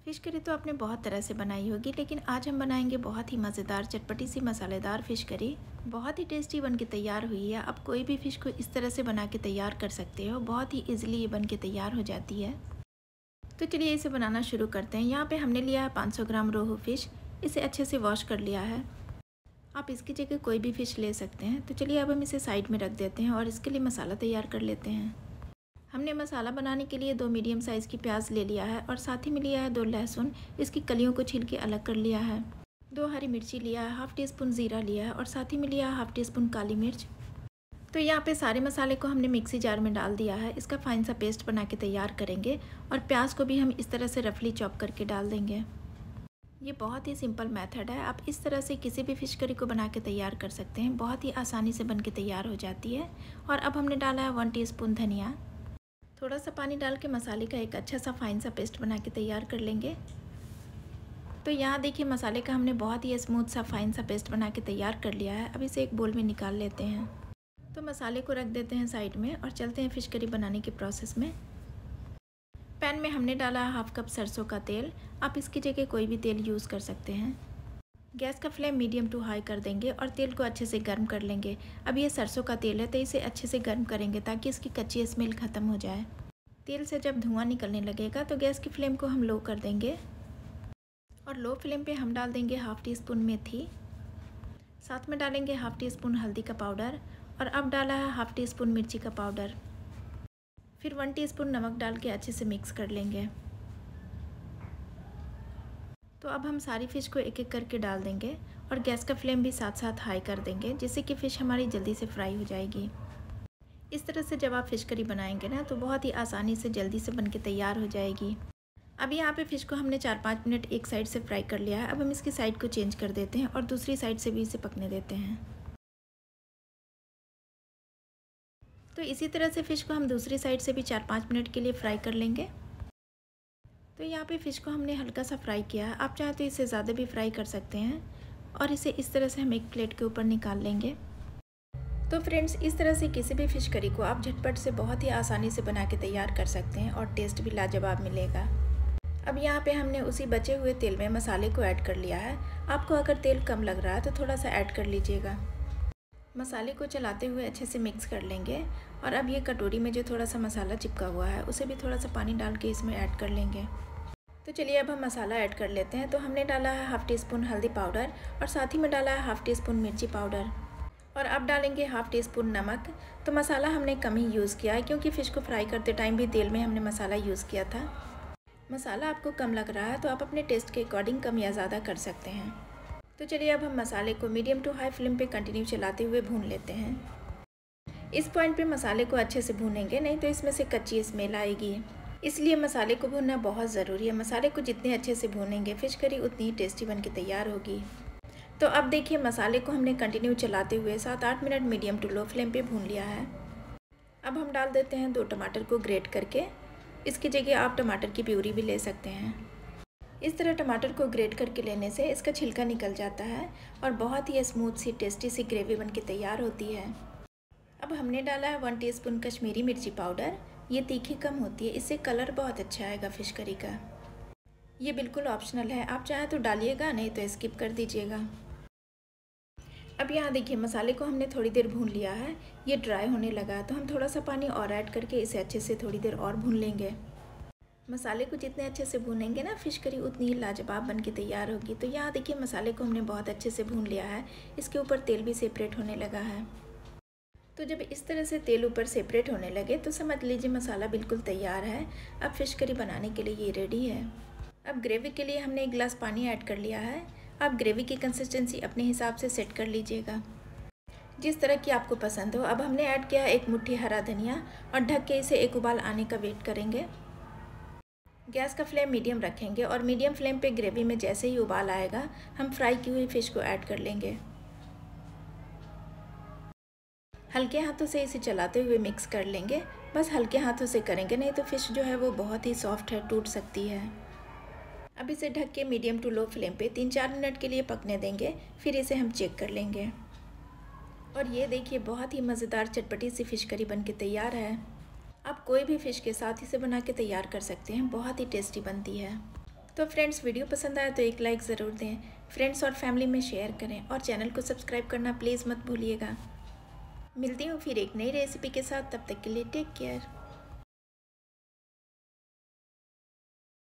Fish curry तो आपने बहुत तरह से बनाई होगी, लेकिन आज हम बनाएंगे बहुत ही मज़ेदार चटपटी सी मसालेदार फ़िश करी। बहुत ही टेस्टी बन के तैयार हुई है। आप कोई भी फ़िश को इस तरह से बना के तैयार कर सकते हो। बहुत ही ईजिली ये बन के तैयार हो जाती है। तो चलिए इसे बनाना शुरू करते हैं। यहाँ पे हमने लिया है 500 ग्राम रोहू फ़िश। इसे अच्छे से वॉश कर लिया है। आप इसकी जगह कोई भी फ़िश ले सकते हैं। तो चलिए अब हम इसे साइड में रख देते हैं और इसके लिए मसाला तैयार कर लेते हैं। हमने मसाला बनाने के लिए 2 मीडियम साइज़ की प्याज ले लिया है और साथ ही में लिया है 2 लहसुन। इसकी कलियों को छील के अलग कर लिया है। 2 हरी मिर्ची लिया है, हाफ़ टी स्पून ज़ीरा लिया है और साथ ही में लिया है हाफ़ टी स्पून काली मिर्च। तो यहाँ पे सारे मसाले को हमने मिक्सी जार में डाल दिया है। इसका फाइन सा पेस्ट बना के तैयार करेंगे और प्याज को भी हम इस तरह से रफली चॉप करके डाल देंगे। ये बहुत ही सिंपल मेथड है। आप इस तरह से किसी भी फ़िश करी को बना के तैयार कर सकते हैं। बहुत ही आसानी से बन के तैयार हो जाती है। और अब हमने डाला है 1 टीस्पून धनिया। थोड़ा सा पानी डाल के मसाले का एक अच्छा सा फाइन सा पेस्ट बना के तैयार कर लेंगे। तो यहाँ देखिए मसाले का हमने बहुत ही स्मूथ सा फाइन सा पेस्ट बना के तैयार कर लिया है। अब इसे एक बोल में निकाल लेते हैं। तो मसाले को रख देते हैं साइड में और चलते हैं फ़िश करी बनाने के प्रोसेस में। पैन में हमने डाला है हाफ़ कप सरसों का तेल। आप इसकी जगह कोई भी तेल यूज़ कर सकते हैं। गैस का फ्लेम मीडियम टू हाई कर देंगे और तेल को अच्छे से गर्म कर लेंगे। अब ये सरसों का तेल है तो इसे अच्छे से गर्म करेंगे ताकि इसकी कच्ची स्मेल ख़त्म हो जाए। तेल से जब धुआं निकलने लगेगा तो गैस की फ्लेम को हम लो कर देंगे और लो फ्लेम पे हम डाल देंगे हाफ़ टी स्पून मेथी। साथ में डालेंगे हाफ़ टी स्पून हल्दी का पाउडर और अब डाला है हाफ़ टी स्पून मिर्ची का पाउडर। फिर 1 टीस्पून नमक डाल के अच्छे से मिक्स कर लेंगे। तो अब हम सारी फ़िश को एक एक करके डाल देंगे और गैस का फ्लेम भी साथ साथ हाई कर देंगे, जिससे कि फ़िश हमारी जल्दी से फ्राई हो जाएगी। इस तरह से जब आप फ़िश करी बनाएंगे ना तो बहुत ही आसानी से जल्दी से बन के तैयार हो जाएगी। अब यहाँ पे फ़िश को हमने 4-5 मिनट एक साइड से फ्राई कर लिया है। अब हम इसकी साइड को चेंज कर देते हैं और दूसरी साइड से भी इसे पकने देते हैं। तो इसी तरह से फ़िश को हम दूसरी साइड से भी 4-5 मिनट के लिए फ्राई कर लेंगे। तो यहाँ पे फ़िश को हमने हल्का सा फ्राई किया है। आप चाहे तो इसे ज़्यादा भी फ्राई कर सकते हैं और इसे इस तरह से हम एक प्लेट के ऊपर निकाल लेंगे। तो फ्रेंड्स, इस तरह से किसी भी फ़िश करी को आप झटपट से बहुत ही आसानी से बना के तैयार कर सकते हैं और टेस्ट भी लाजवाब मिलेगा। अब यहाँ पे हमने उसी बचे हुए तेल में मसाले को ऐड कर लिया है। आपको अगर तेल कम लग रहा है तो थोड़ा सा ऐड कर लीजिएगा। मसाले को चलाते हुए अच्छे से मिक्स कर लेंगे और अब ये कटोरी में जो थोड़ा सा मसाला चिपका हुआ है उसे भी थोड़ा सा पानी डाल के इसमें ऐड कर लेंगे। तो चलिए अब हम मसाला ऐड कर लेते हैं। तो हमने डाला है हाफ़ टी स्पून हल्दी पाउडर और साथ ही में डाला है हाफ़ टी स्पून मिर्ची पाउडर और अब डालेंगे हाफ़ टी स्पून नमक। तो मसाला हमने कम ही यूज़ किया है क्योंकि फ़िश को फ्राई करते टाइम भी तेल में हमने मसाला यूज़ किया था। मसाला आपको कम लग रहा है तो आप अपने टेस्ट के अकॉर्डिंग कम या ज़्यादा कर सकते हैं। तो चलिए अब हम मसाले को मीडियम टू हाई फ्लेम पे कंटिन्यू चलाते हुए भून लेते हैं। इस पॉइंट पे मसाले को अच्छे से भूनेंगे, नहीं तो इसमें से कच्ची स्मेल आएगी। इसलिए मसाले को भूनना बहुत ज़रूरी है। मसाले को जितने अच्छे से भूनेंगे फ़िश करी उतनी ही टेस्टी बन के तैयार होगी। तो अब देखिए मसाले को हमने कंटिन्यू चलाते हुए 7-8 minute medium to low flame पे भून लिया है। अब हम डाल देते हैं 2 टमाटर को ग्रेट करके। इसकी जगह आप टमाटर की प्यूरी भी ले सकते हैं। इस तरह टमाटर को ग्रेट करके लेने से इसका छिलका निकल जाता है और बहुत ही स्मूथ सी टेस्टी सी ग्रेवी बन के तैयार होती है। अब हमने डाला है 1 टीस्पून कश्मीरी मिर्ची पाउडर। ये तीखी कम होती है, इससे कलर बहुत अच्छा आएगा फ़िश करी का। ये बिल्कुल ऑप्शनल है, आप चाहें तो डालिएगा, नहीं तो स्किप कर दीजिएगा। अब यहाँ देखिए मसाले को हमने थोड़ी देर भून लिया है। ये ड्राई होने लगा तो हम थोड़ा सा पानी और ऐड करके इसे अच्छे से थोड़ी देर और भून लेंगे। मसाले को जितने अच्छे से भूनेंगे ना फ़िश करी उतनी ही लाजवाब बन के तैयार होगी। तो यहाँ देखिए मसाले को हमने बहुत अच्छे से भून लिया है। इसके ऊपर तेल भी सेपरेट होने लगा है। तो जब इस तरह से तेल ऊपर सेपरेट होने लगे तो समझ लीजिए मसाला बिल्कुल तैयार है। अब फ़िश करी बनाने के लिए ये रेडी है। अब ग्रेवी के लिए हमने 1 गिलास पानी ऐड कर लिया है। आप ग्रेवी की कंसिस्टेंसी अपने हिसाब से सेट कर लीजिएगा, जिस तरह की आपको पसंद हो। अब हमने ऐड किया 1 मुट्ठी हरा धनिया और ढक के इसे एक उबाल आने का वेट करेंगे। गैस का फ्लेम मीडियम रखेंगे और मीडियम फ्लेम पे ग्रेवी में जैसे ही उबाल आएगा हम फ्राई की हुई फ़िश को ऐड कर लेंगे। हल्के हाथों से इसे चलाते हुए मिक्स कर लेंगे। बस हल्के हाथों से करेंगे, नहीं तो फ़िश जो है वो बहुत ही सॉफ्ट है, टूट सकती है। अब इसे ढक के मीडियम टू लो फ्लेम पे 3-4 मिनट के लिए पकने देंगे। फिर इसे हम चेक कर लेंगे और ये देखिए बहुत ही मज़ेदार चटपटी सी फ़िश करी बन के तैयार है। आप कोई भी फ़िश के साथ इसे बना के तैयार कर सकते हैं, बहुत ही टेस्टी बनती है। तो फ्रेंड्स, वीडियो पसंद आया तो एक लाइक ज़रूर दें, फ्रेंड्स और फैमिली में शेयर करें और चैनल को सब्सक्राइब करना प्लीज़ मत भूलिएगा। मिलती हूँ फिर एक नई रेसिपी के साथ, तब तक के लिए टेक केयर।